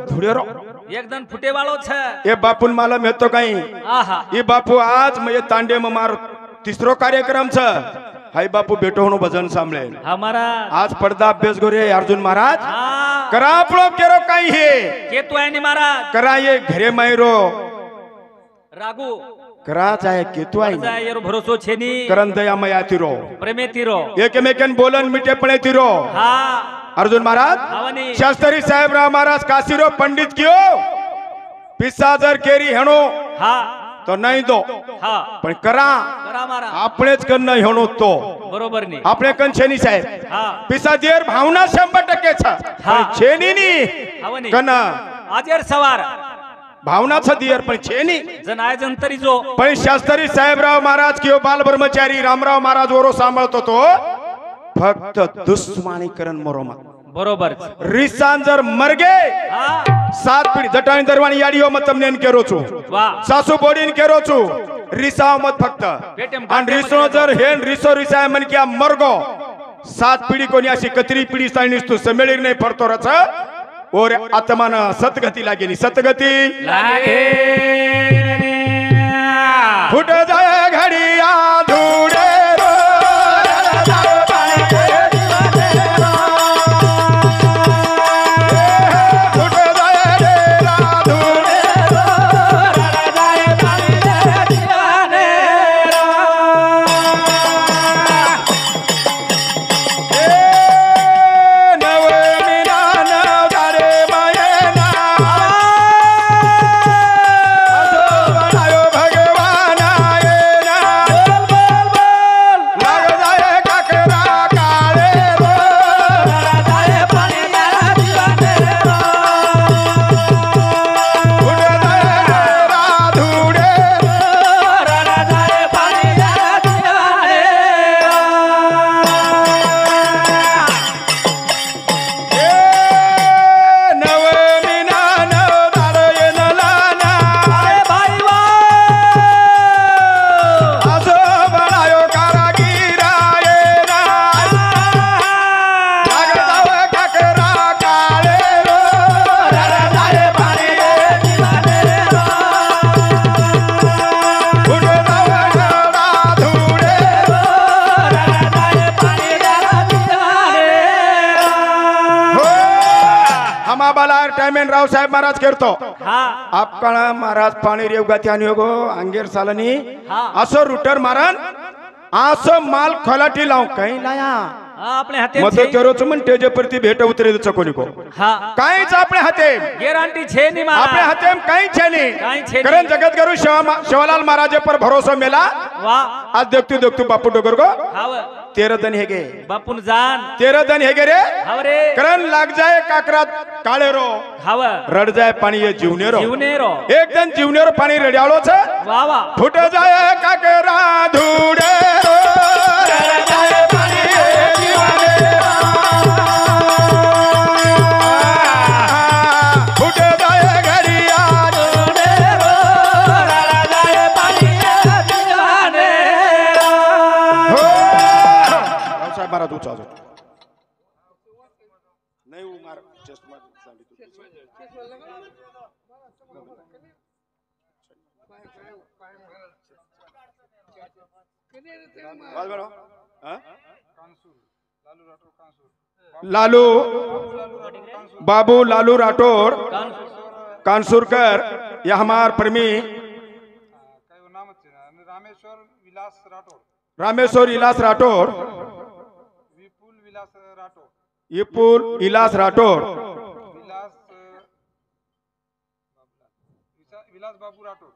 एकदम फुटे वालो छ ये बापून मालूम है तो काही आहा ये बापू आज मैं तांडे में मार तिसरो कार्यक्रम छ हाय बापू बेटो होनो भजन सामले हा महाराज आज पडदा अभ्यास गोरे अर्जुन महाराज हा करा आपलो केरो काही हे के तो आहे नी महाराज करा ये घरे मायरो रागू करा चाहे केतु आई जाय येरो भरोसो छेनी करन दया मया तिरो प्रेमे तीरो एकमेकन बोलन मिटे पणे तिरो हा अर्जुन महाराज आवनी शास्त्री साहेबराव महाराज काशीरो पंडित क्यों पिस्सा जर केरी हेणो हा तो नाही दो हा पण करा महाराज आपणेच करणं हेणो तो बरोबर नी आपले कन छेनी साहेब हा पिस्सा देर भावना 100% छ हा. पण छेनी नी आवनी कन आजेर सवार भावना छ दियर पण छेनी जन आयोजन तरी जो पण शास्त्री साहेबराव महाराज किंवा बाल ब्रह्मचारी रामराव महाराज ओरो सांभाळतो तो फक्त दुश्मनी करण मरोमा बरोबर रिसान जर मर गे हा 7 पीढ़ी जटाणी दरवाणी याडियो मत तमने केरो छु वाह सासू बोडीन केरो छु रिसाव मत फक्त पेटेम आणि रिसो जर हेन रिसो रिसाय मन क्या मरगो 7 पीढ़ी कोणी अशी कतरी पीढ़ी सायनिस तू समेळीर नाही फरतो रच और आत्मान सतगती लागेनी सतगती लागे फुट जाय घडिया धुडे रो फुट जाय डेरा धुडे टाइमेन राव साहेब महाराज करतो हा आपका महाराज पाणी रेवगा त्यानी होगो अंगेर सालनी हा. असो रुटर मारन असो माल खोलाटी लाव काही लाया हा आपले हाते मत करोच म्हण तेजे प्रति भेट उतरे चकोनी को हा काहीच आपले हाते गॅरंटी छे नी मारा आपले हाते काहीच छे काहीच छे नाही नाही. कारण जगत गुरु शिवलाल महाराज पर भरोसा मेला वाह आज देखतू बापू डोगर को हाव 13 दिन हेगे बापून जान 13 दिन हेगे रे हाव रे करण लाग जाए काकरात काळे रो हाव रड जाए पाणी ये जीवनेरो जीवनेरो एकदम जीवनेरो पाणी रड्याळो छ वाह वाह फुट जाए काकरा धुडे रो रड जाए पाणी ये जीवनेरो फुट जाए घडिया धुडे रो रड जाए पाणी ये जीवनेरो हो साहेब महाराज उचा नाही मार चेस्ट मार लालू बाबू लालू राठोड कानसूरकर या हमार प्रेमी काय नामच आहे ना आणि रामेश्वर विलास राठोड रामेश्वर इलास राठोड विपुल विलास राठोड इपुल इलास राठोड विलास विलास बाबू राठोड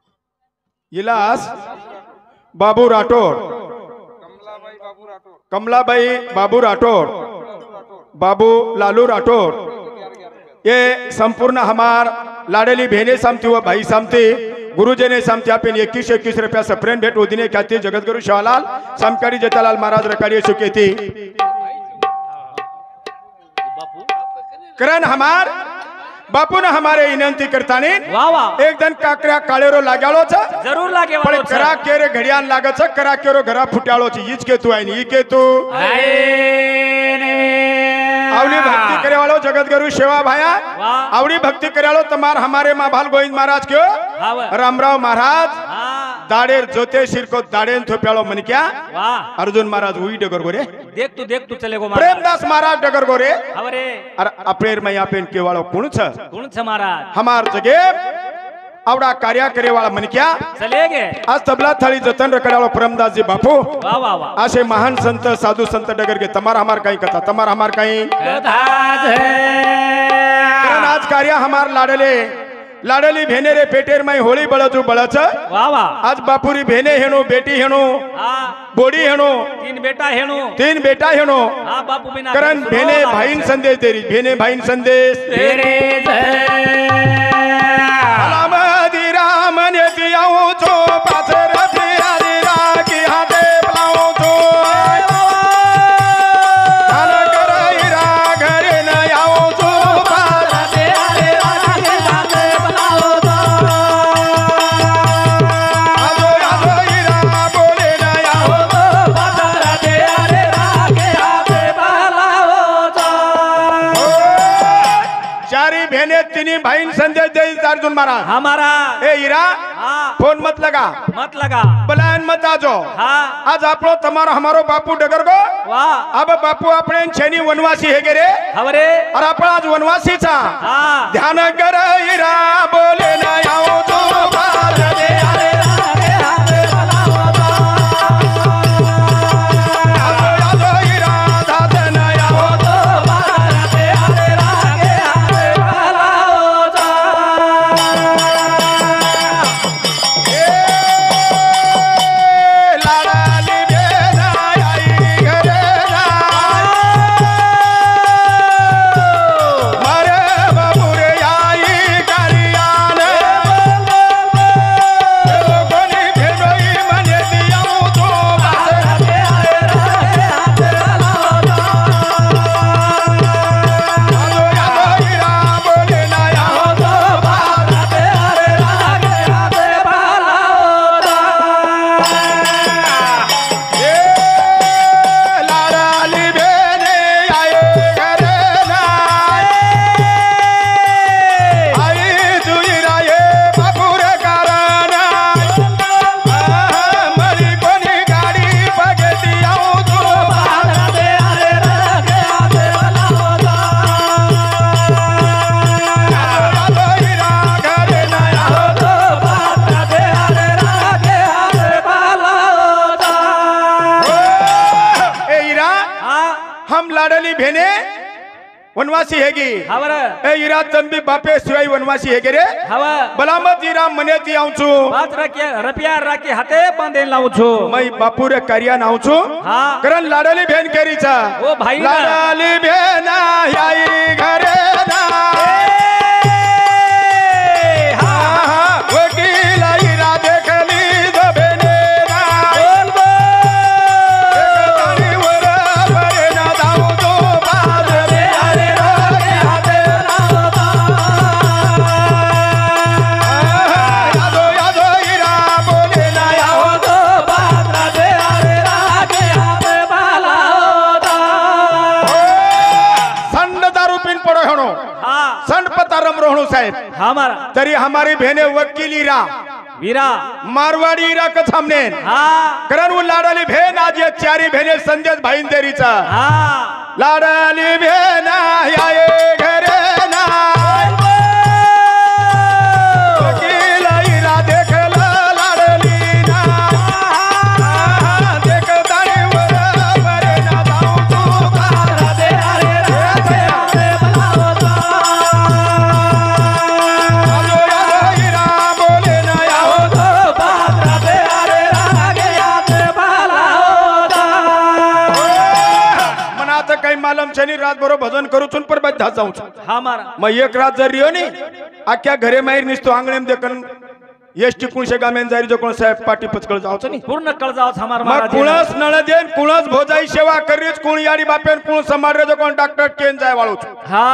इलास बाबू राठोड कमलाबाई बाबू राठोड कमलाबाई बाबू राठोड बाबू लालू राठोड ये संपूर्ण हमार लाडली बहने सामती व भाई सामती गुरुजी ने सामती आपण 21 रुपया सप्रेम भेट उदिने ख्याति जगतगुरु शाहलाल समकारी जतालाल महाराज रकाड़ी सुकेती करण हमार बापू ने हमारे विनंती करताने वाह वाह एक दिन काकऱ्या काळेरो लाग्यालो छ जरूर लागे पण करा केरे घडियान लागत छ करा केरो घरा फुट्याळो छ ईच के तू आहे नी के तू आवली भक्ति करे वालो जगतगुरु सेवा भाया वाह। आवड़ी भक्ति करे वालो तमार हमारे माँ भाल गोविंद महाराज क्यों हाँ रामराव महाराज हाँ दाड़ेर जोते सिर को दाड़ेन थोप्यालो मन क्या वाह अर्जुन महाराज हुई डगर गोरे देख तू चलेगो प्रेमदास महाराज डगर गोरे हवरे अरे अप्रेर में यहाँ पेन के वालो कुण छ गुण छ महाराज हमार जगे आवड़ा कार्य करे वाला मन क्या चलेगे आज तबला थाली जतन रखने वालो प्रेमदास जी बापू वाह वाह वाह आशे महान संत साधु संत डगर के तमार हमार कहीं कथा तमार हमार कहीं आज कार्य हमार लाडली भेने रे पेटेर में होली बळजू बळच वाह वाह आज बापुरी भेने हेणो बेटी हेणो हाँ बोडी हेणो तीन बेटा हेणो हाँ बापू बिना करण भेने भाईन संदेश तेरी भेने भाईन संदेश अलामदी राम ने दियाओ जो पाथर प्यारी राखी हाथे पलाओ जो धन कराई रा घरे न आओ जो पाथर प्यारी राखी हाथे पलाओ जो आजो आजो हीरा बोले न आओ जो पाथर प्यारी राखी हाथे पलाओ जो चारी बहने तीनी भाई संदेश दे अर्जुन महाराज हमारा ए हीरा हाँ फोन मत लगा बलायन मत आजो हाँ आज आपलो तमारो हमारो बापू डगर गो वाह अब बापू अपने छेनी वनवासी है गे रे हवरे और आपण आज वनवासी चा हाँ ध्यान कर हीरा बोले ना आओ तो बाज दे अरे रागे हाथे भलाओ तो आजो आजो हीरा दाद ना आओ तो बाज दे अरे रागे हाथे भलाओ तो लाडली बेना आई घरे ना मारे बाबू रे आई करियान कोणी भेडोई मने दियाऊ तो बाज दे अरे रागे हाथे भलाओ तो आजो आजो हीरा बोले ना आओ तो बाज दे अरे रागे हाथे भलाओ तो ए लाडली बेने आए घरे ना आई जुई राये बापूरे कारण मरी कोणी गाडी बघती आऊ तू बाज दे अरे रागे हाथे भलाओ तो आजो हीरा घरे ना आओ तो बाज दे अरे रागे हाथे भलाओ तो ए हीरा हाँ हम लाडली भेने वनवासी हेगी हवरे ए हीरा तंबी बापे शिवाय वनवासी हेगे रे हवा बलामत हीरा मने ती आऊचू बात रखे रुपया राखी हाथे बांधेन लावू छो मैं बापू रे कार्या नाऊचू हाँ करण लाडली भेन केरीचा ओ भाई ना लाडली भेन आई घरे ना हाँ, वकील हीरा देखली दबेने ना एकतारी वर भरे ना दाऊ तो बाज दे अरे रागे हाथे भलाओ तो यादो यादो हीरा बोले ना आओ तो बाज दे अरे रागे हाथे भलाओ तो संड दारू पिन पड़ो हेणो हाँ संड पतारम रोहणू साहेब हमारा तरी हमारी बहने वकील हीरा वीरा मारवाड़ी हीरा का सामने हाँ करण वो लाडली भेन आज ये चारी बहने संदेश भाईन देरीचा हाँ लाडली भेन आए घरे ना वकील रात बरोबर भजन करूचून पर बद्धा जाऊन हा मारा मग एक रात जर रियो नी अख्ख्या घरे माहीर निसतो आंगणेम देखन एसटी कुणशे गामेन जारी जो कोण साहेब पाटी पचकळ जावचं नी पूर्ण कळ जावच हमार मग महाराज कुणस नळ देन कुणस भोजाई सेवा करीच कुण याडी बापेन कुण समारे जो कोण डॉक्टर केन जाय वाळूच हा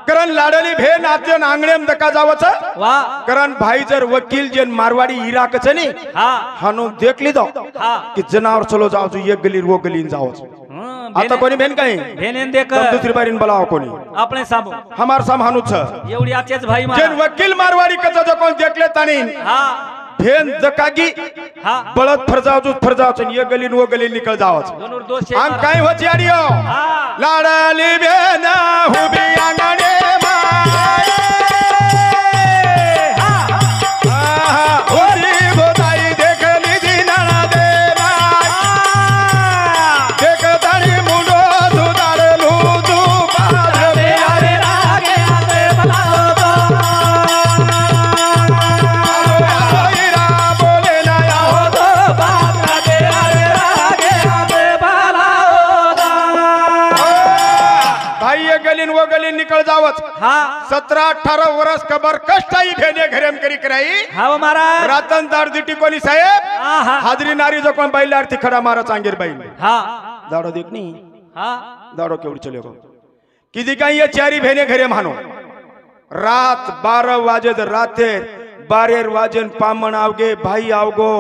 कारण लाडली भेन आजन आंगणेम दका जावच वा कारण भाई जर वकील जेन मारवाडी इराकच नी हा हानो देखली दो हा की जनावर चलो जावच एक गलीर वो गलीन जावच आता कोणी भेन काही भेनेन देख दुसरी बारीन बोलाव कोणी आपले सामू हमार साम हानुच एवढी आतेच भाई जेन मारा वकील मारवाडी कचा जो कोण देखले तानी हा भेन दकागी हा बळत फरजावच एक गलीन वो गलीन निकळ जावच दोनोर दोष आम काय होची आडियो हा लाडली भेन हुबी आंगणे माय होती भोताई देखली दिनाळा दे देखतानी मुंडो सुधारलू तू पादरे अरे रागे आते बलावतो बोले ना हो तो बात रागे अरे रागे आते बलावतो भाई ये गलीन वो गलीन निकल जावच हा 17-18 वर्ष कबर कष्टाई भेने घरेम करी कराई हा महाराज रातन दार दिटी कोणी साहेब हा हाजरी नारी जो कोण बैल आरती खडा मारा चांगेर बाई हा दाडो देखनी हा दाडो केवढी चले गो किती काही ये चारी भेने घरे मानो रात 12 वाजे राते 12 वाजन पामण आवगे भाई आवगो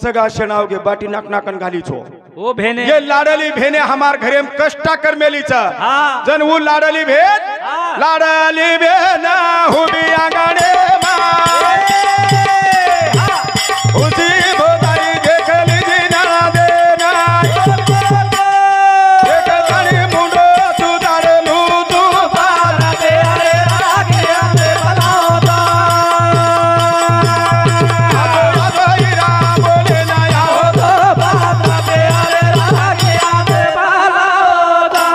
सगा शण आवगे बाटी नाक नाकन घाली छो ओ भेने ये लाडली भेने हमार घरेम कष्टा कर मेलीच हा जन वो लाडली भेन हा लाडली भेन हुबी आंगणे माय उसी भोताई देखली दिना देना देखतानी मुंडो सुधारलू तू रागे अरे रागे आते बलावतो आजो हिरा बोले ना या हो तो बात रागे अरे रागे आते बलावतो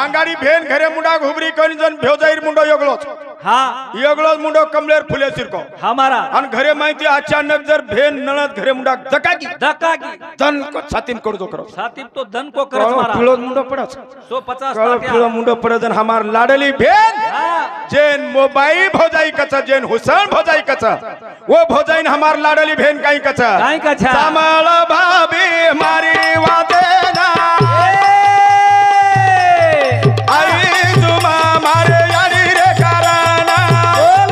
अंगाडी भेन घरे मुंडा घुबरी कोणी जन भेवजाईर मुंडो योगलोच हा योगलोच मुंडो कमलेर फुले सिरको हमारा आणि घरे माहिती अचानक जर भेन नळत घरे मुंडा दकागी धक्का की तन को छातीन करदो करो सातिब तो धन को करत मारा फिळो मुंडो पडच 150 कळ फिळो मुंडो पडजन हमार लाडली भेन हा जेन मोबाई भोजाई कचा जेन हुसैन भोजाई कचा वो भोजाईन हमार लाडली भेन काई कचा काय कछा सामळ भाभी मारी वादे ना आई तुमा मारे यारी रे कराना बोल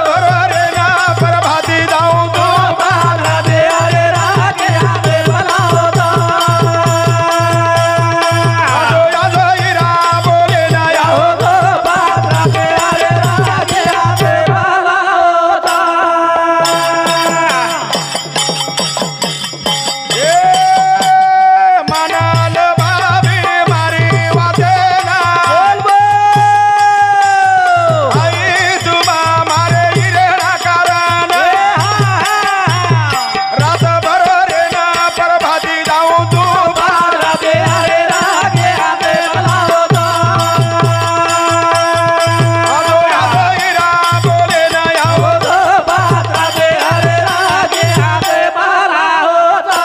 बोल रे ना प्रभाती जाऊ तू रागे अरे रागे आते बलावतो आजो हिरा बोले ना या हो तो बात रागे अरे रागे आते बलावतो ए मानाल भाभी मारी वादे ना बोल बोल आई तुमा मारे हिरेणा कराना रात भर रे ना प्रभाती जाऊ तू रागे अरे रागे आते बलावतो आजो हिरा बोले ना या हो तो बात रागे अरे रागे आते बलावतो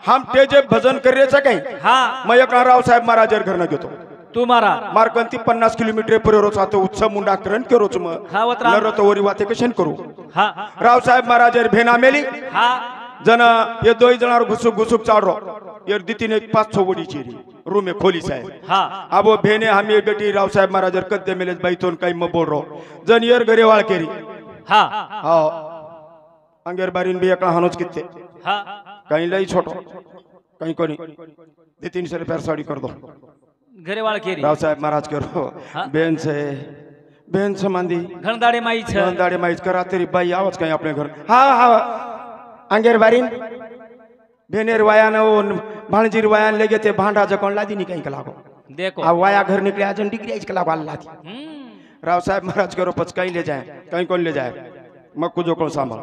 हम ते जे भजन करायचं काही हा मग एक रावसाहेब महाराजर घरनं घेतो तुम्हारा मार्कंती 50 किलोमीटर पर्यंत आता उत्सव मुंडा करण करोच मग हा वत्रा लरतो वरी वाते कशन करू हा रावसाहेब महाराजर भेना मेली हा जन ये दोई जणार घुसुक घुसुक चाडरो यार दितीने 5-6 वडी चेरी रूमे खोली साहेब हा आबो भेने हमी बेटी रावसाहेब महाराजर कद्दे मेले बैतोन काही म बोल रो जन यर घरे वाळ केरी हा हा अंगेर बारीन भी एकला हनोच कित्ते हा काही लई छोटो काही कोणी दे 300 रुपये साडी कर दो घरे वाळ केरी रावसाहेब महाराज करो हाँ। बेन से मांदी घणदाडे माई छ दाड़े माइज करा तेरी बाई आवच कहीं अपने घर हाँ अंगेर बारीन भेनेर वायान वो भाणजीर वायान ले गए थे भांडा जकोन लादी नहीं कहीं कलाको देखो अब वाया घर निकले आज डिग्री आज कलाको अल्लाह दी राव साहब महाराज करो पच कहीं ले जाए कहीं कौन ले जाए मक्कू जो कौन सांभल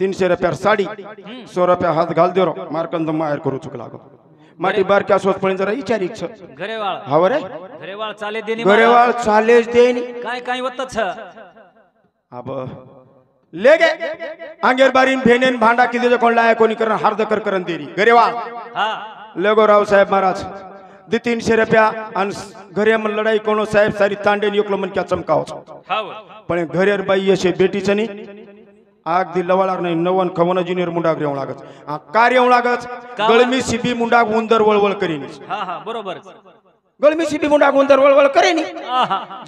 300 रुपया साड़ी 100 रुपया हाथ घाल दे रो मारकंद मायर करू चुकला को माटी बार क्या सोच पड़ी जरा विचारी छ घरेवाळ हवरे घरेवाळ चाले देनी घरेवाळ चालेज देनी काय काय होत छ अब लेगे अंगेर बारीन भेनेन भांडा किती कोण लाय कोणी करण हार्द कर करन देरी गरेवा लेगो राव साहेब महाराज दि 300 रुपया आणि घरे मन लढाई कोनो साहेब सारी तांडे निकलो मन क्या चमकाव पण घरेर बाई असे बेटीचं नाही आग दी लवळार नाही नवन खवन जुनियर मुंडा येऊ लागत कार्य येऊ लागत गळमी सिबी मुंडा उंदर वळवळ करीन बरोबर गळमी सिबी मुंडा उंदर वळवळ करेनी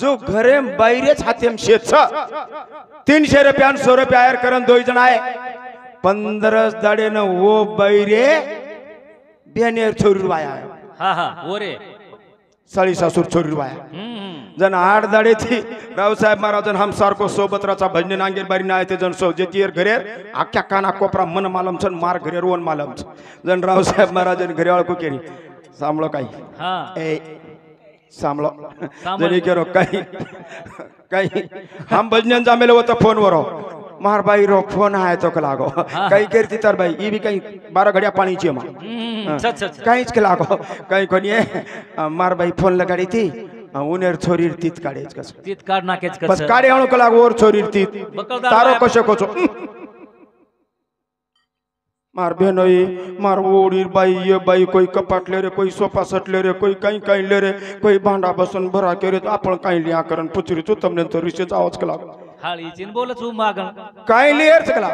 जो घरे बाहेरच हातेम शेत 300 रुपया 100 रुपया आयर करन 2 जण आहे 15 दाडे न वो बाहेरे बेनेर छोरी वाया ओरे साळी सासूर छोरी वाया जन 8 दाडे थी रावसाहेब महाराजन हम सारको सोबतराचा भजन नांगेर बारी ना ते जन सो जेतीर घरेर आख्या काना कोपरा मन मालम छन मार घरेर वन मालम जन रावसाहेब महाराजन घरे वाळको केरी सांभळो काही ए सांभळो जरी केरो काही हम भजन जामेले होता फोन वरो मार बाई रो फोन आहे तो लागो काही करती तर बाई ई भी काही 12 घड्या पाणीची मा काहीच के लागो काही कोणी मार बाई फोन लगाडी थी उनेर छोरीर तीत काढेच कस तीत काढ नाकेच कस बस काढे आणू का लागो और छोरीर तीत तारो कशो कोचो मार बेनोई मार ओडीर बाई ये बाई कोई कपाट ले रे कोई सोफा सेट ले रे कोई कहीं कहीं ले रे कोई भांडा बसन भरा के रे आपण काही लिया करन पुचरी तू तमने तो रिशेच आवाज कला हाळी चिन बोलच मागण काही लियर सकला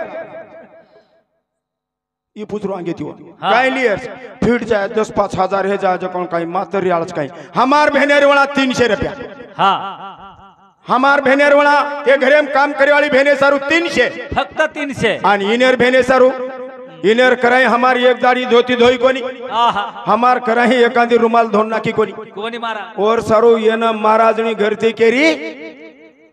ई पुचरो आगे तियो काही लियर फीट जाए 10-5 हजार हे जाए जकोन काही मटेरियल्स काही हमार बहनेर वाला 300 रुपया हमार बहनेर वाला ये घरे में काम करे वाली बहने सारू 300 फक्त 300 आणि इनेर बहने सारू इनेर कराई हमारी एक दाढ़ी धोती धोई कोनी हमार कराई एकांदी रुमाल धोना की कोनी मारा और सारू ये न महाराजनी घर थी केरी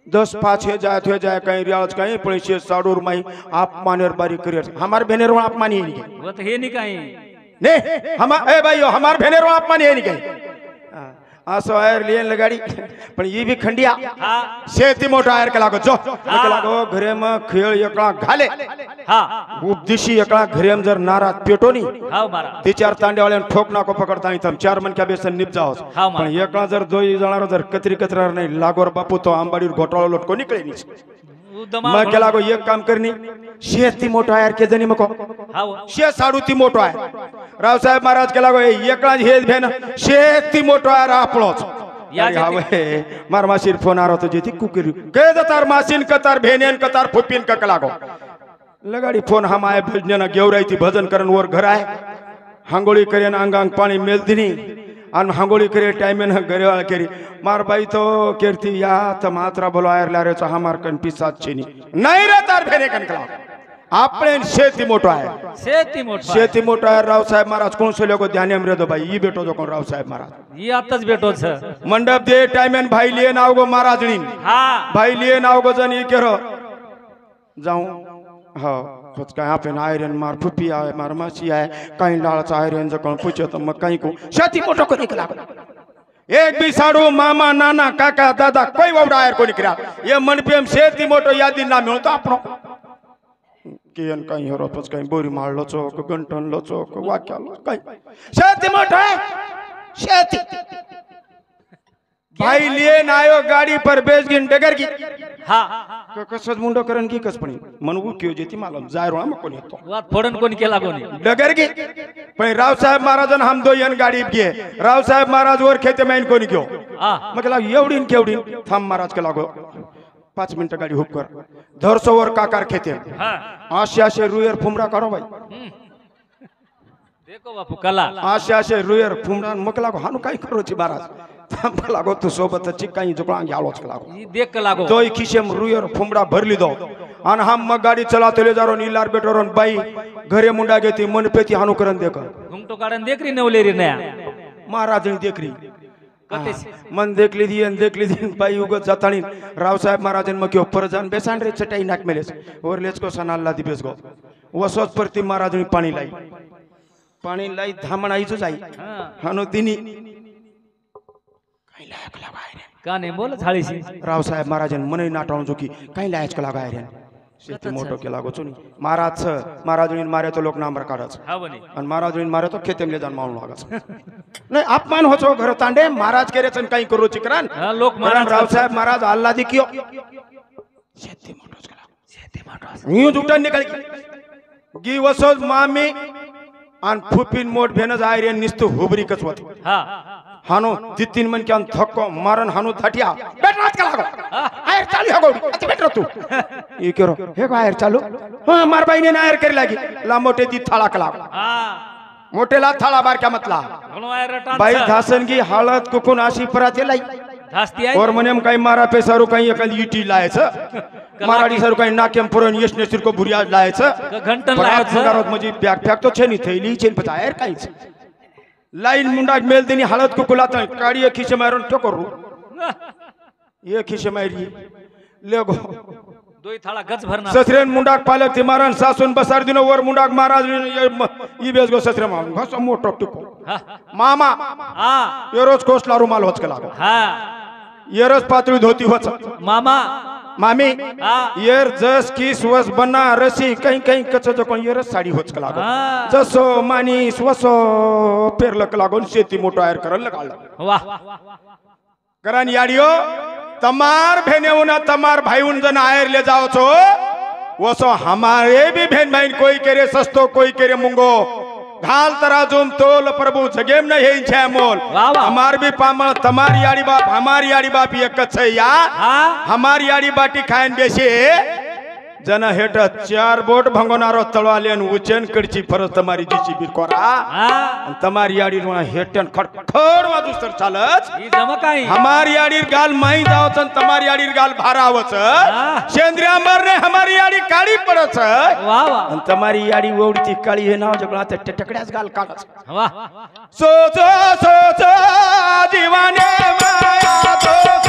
10-5 हे जाए कहीं रियाज कहीं पैसे साडूर माई आप मानेर बारी करियर हमार बहनेर आप मानी नहीं वो तो है नहीं कहीं नहीं हम ए भाई हमार बहनेर आप मानी है नहीं कहीं आसो आयर लियन लगाडी पण ये भी खंडिया शेती मोठा आयर के लागो जो के लागो घरे में खेळ एकला घाले उपदिशी एकला घरे में जर नाराज पेटोनी ते 4 तांडे वाले ठोक नाको पकडता नहीं तम 4 मन क्या बेसन निप जाओस पण एकला जर 2 जणारो जर कतरी कतरार नहीं लागोर बापू तो आंबाडीर घोटाळो लोटको निकळे नहीं मैं के लागो एक काम करनी शेती मोठो आयर के जनी मको शे साडू ती मोठो आहे राव साहेब महाराज के लागो एकला हेज भेन शेती मोठो आयर आपलोच यावे मार मासीर फोन आरो तो जेती कुकरी के दतार मासीन कतार भेनेन कतार फुपिन का लागो लगाडी फोन हम आए भजन गेवराई थी भजन करन वर घर आए हांगोळी करेन अंगांग पाणी मेल दिनी आणि हांगोळी करे टाइम न गरेवाळ केरी मार बाई तो केरती या त मात्रा बोलो आयर लारे च हमार कन पिसाच छेनी नाही रे तार भेने कन कला आपले शेती मोठो आहे शेती मोठो आहे राव साहेब महाराज कोण से लोगो ध्यान में दो भाई ई बेटो जो कोण राव साहेब महाराज ई आताच बेटो छ मंडप दे टाइम भाई लिए नाव गो महाराजनी भाई लिए नाव गो जनी केरो जाऊं हाँ कुछ कहीं आप आयरन मार फुफी आए मार मासी आए कहीं लालच आयरन जो कौन पूछे तो मैं कहीं को शेती मोटो को निकला एक भी साड़ू मामा नाना काका दादा कोई वोड़ा आयर को निकला ये मन पे हम शेती मोटो याद ना मिलो तो अपनो केन कहीं हो रोपच कहीं बोरी मार लो चोक गंटन लो चोक वाक्या लो कहीं शेती मोटो है शेती भाई लिए नायो गाड़ी पर बेच गिन डगर की कसद मुंडो करन की कसपणी मनवू क्यों जेती मालम जायरो हम कोणी तो वात फोडन कोणी केला कोणी डगर की पण राव साहेब महाराजन हम दो यन गाडी गे राव साहेब महाराज वर खेते मैन कोणी क्यों मतलब एवढीन केवढीन थांब महाराज के लागो 5 मिनिट गाडी हुक कर धरसो वर काकार खेते आशे आशे रुयर फुमरा करो भाई देखो बापू कला आशे आशे रुयर फुमरा मक लागो हानु काय करो छी महाराज थांब लागो तो सोबत चिकाई जुकळा घ्यालोच लागो ई देख लागो दोई खिशेम रुयर फुमडा भरली दो आणि हम मग गाडी चलाते ले जारो नीलार बेटोरन बाई घरे मुंडा घेती मन पेती हानु करन देख घुमटो काढन देख री नवलेरी नया महाराजनी देख री मन देखली दी बाई उगत जातानी राव साहेब महाराजन मग क्यों परजान बेसान रे चटाई नाक मेलेस और लेच को सनाल्ला दिबेस गो वसोत परती महाराजनी पाणी लाई धामण आईचो जाई हानु दिनी काही लायक लगाय रे का नाही बोल झाळीशी राव साहेब महाराजन मनई नाटावून जो की काही लायक लगाय रे शेती मोटो केला गो चुनी महाराज महाराजनी मारे तो लोक नाम काढच हा बनी आणि महाराजनी मारे तो खेतेमले जान मावून लागस नाही अपमान होचो घर तांडे महाराज केरे सन काही करू चिकरान लोक महाराज राव साहेब महाराज अल्लादी कियो शेती मोटोच केला न्यूज उठन निकल गी वसोज मामी आणि फुपिन मोठ भेन जायरे निस्त हुबरीकच होत हानो तितीन मन क्या धक्को मारन हानो थाटिया बैठ रात का लागो आयर चालू हो गो अच्छा बैठ तू ये करो हे आयर चालू हां मार बाई ने आयर कर लागी ला मोटे दी थाळा का लागो मोटे ला थाळा बार क्या मतलब बाई धासन की हालत कुकुन आशी पराते लाई और मनेम काही मारा पे सारू काही एखादी इटी लायचं मराठी सारू काही नाक्यम पुरण यशने सिरको भुरिया लायचं घंटन लायचं दोई थाळा गच भरना ससरेन मुंडाक पालक ते मारन सासून बसार दिनो वर मुंडाक महाराज ई बेस गो ससरे माम घस मोटो टिको मामा ये रोज कोसला रुमाल होच के लागो ये रोज पातळी धोती होच मामा मामी येर जस की सुवस बना रसी कहीं कहीं कच्चा जो कोण येर साडी होच के लागो जसो मानी सुवसो पेरल के लागो शेती मोटो आयर करन लगाल वाह करन याडियो तमार भेनेउना तमार भाईउन जन आयर ले जाओ छो वसो हमारे भी भेन भाई कोई करे सस्तो कोई करे मुंगो घाल तराजुम तोल प्रभु जगेम न हे छे मोल हमार भी पामळ तमारी याडी बाप हमारी याडी बाप एकच है या हमारी याडी बाटी खायन बेसे जन हेट 4 बोट भंगोनारो तळवालेन उचेन कडची फरज तमारी जीची बिरकोरा तमारी याडी रोणा हेटन खडखड वाजुस्तर चालच ही जमकाई हमारी याडी गाल माई जावचन तमारी याडी गाल भारावच शेंद्रिया मरने हमारी याडी काळी पडच वाह वाह आणि तमारी याडी ओवडीची काळी हे नाव जगळा त्या टकड्याच गाल काढच वाह सोच सोच जीवाने माया सोच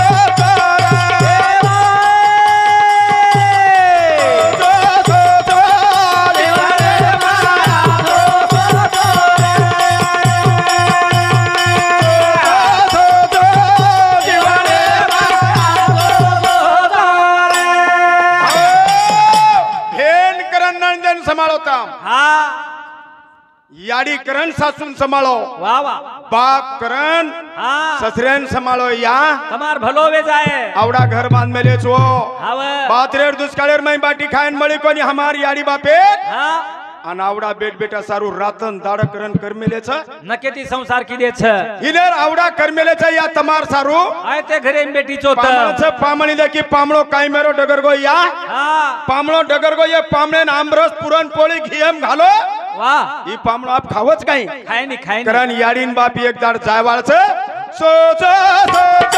याडी करण सासून सांभाळो वाह वाह बाप करण ससरेन सांभाळो या तमार भलो वे जाए आवडा घर बांध मेले चो हाव बातरेर दुष्काळेर मै बाटी खायन मळी कोणी हमार याडी बापे आणि आवडा बेट बेटा सारू रातन दाड करण करमेलेच नकेती संसार की देछ हिनेर आवडा करमेलेच या तमार सारू आय ते घरे बेटी चोत पामळच पामणी देखी पामळो काय मेरो डगर गो या पामळो डगर गो ये पामणेन आमरस पुरण पोळी घियम घालो वाह ही पामळो आप खावच काय खाय करण याडीन बाप एक दाड जायवाळच सोच सोच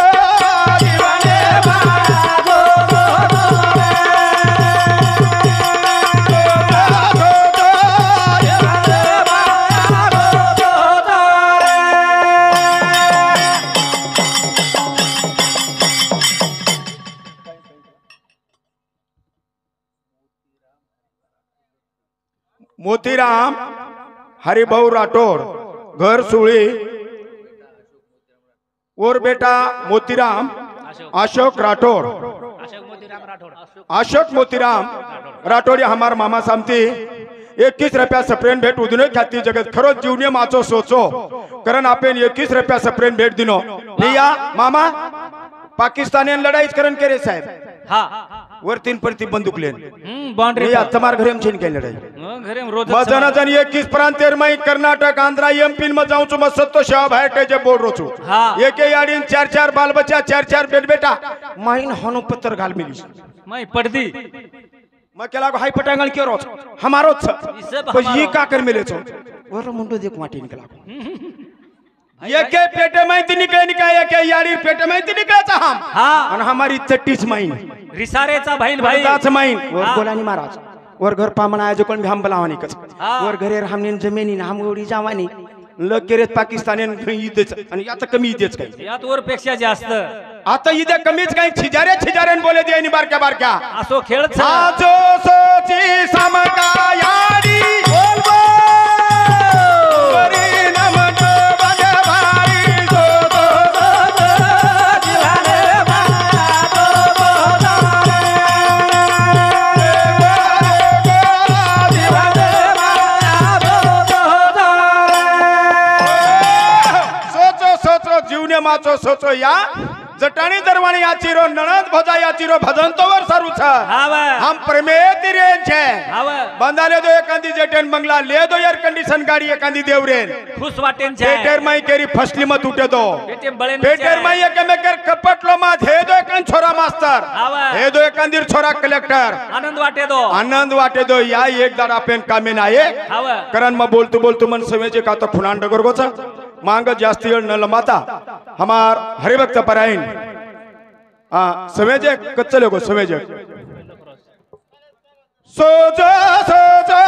जीवाने मोतीराम हरिभाऊ राठोड घर सुळी और बेटा मोतीराम अशोक राठोड अशोक मोतीराम राठोड हमार मामा सामती 21 रुपया सप्रेन भेट उदने ख्याती जगत खरो जीवने माचो सोचो कारण आपण 21 रुपया सप्रेन भेट दिनो भैया मामा पाकिस्तानियन लढाई करण करे साहेब वर 3 प्रति बंदूक लेन बाउंड्री या तमार घरे में छीन के लड़ाई घरे में रोज मजना जन 21 प्रांतेर मई कर्नाटक आंध्रा एमपी में जाऊं छु म सत्तो शाह भाई के जे बोल रो छु एक याडीन 4-4 बाल बच्चा 4-4 बेट बेटा माइन हनु पत्थर गाल मिली मई पड़दी म केला हाई पटांगल के रो हमारो छ तो ये का कर मिले छो वर मुंडो देख माटी निकला एक पेटे में निकले निकाय एक याडी पेटे में निकलाचा हम आणि हमारी 30 माइन रिसारेचा भाईन भाई दाच माइन वर गोलानी महाराज वर घर पामणा आहे जो कोण हम बलावानी कच वर घरे हमने जमिनी हम उडी जावानी लकेरेत पाकिस्तानीन ईदेच आणि आता कमी ईदेच काय यात वर पेक्षा जास्त आता ईदे कमीच काय छिजारेन बोले दे आणि बारक्या बारक्या असो खेळ आजो सोची समका याडी बोल बोल माचो सोचो या जटाणी दरवाणी याचीरो नणद भोजा याचीरो भजन तो वर सारू छ हाव हम प्रेमेती रेन छे हाव बंदाले दो एकांदी जेटेन बंगला ले दो एयर कंडीशन गाड़ी एकांदी देवरेन खुश वाटेन छे पेटेर माई केरी फसली मत उठे दो पेटे बळे पेटेर माई के मेकर कपटलो मा हे दो एकान छोरा मास्टर हाव हे दो एकांदीर छोरा कलेक्टर आनंद वाटे दो या एक दाड़ा पेन कामे नाये हाव करण म बोलतू मन सवेजे का तो फुनांड गोरगोचा मांग जास्ती न लमाता हमार हरिभक्त परायण सवेजे कच्चले गो सवेजे सोजा सोजा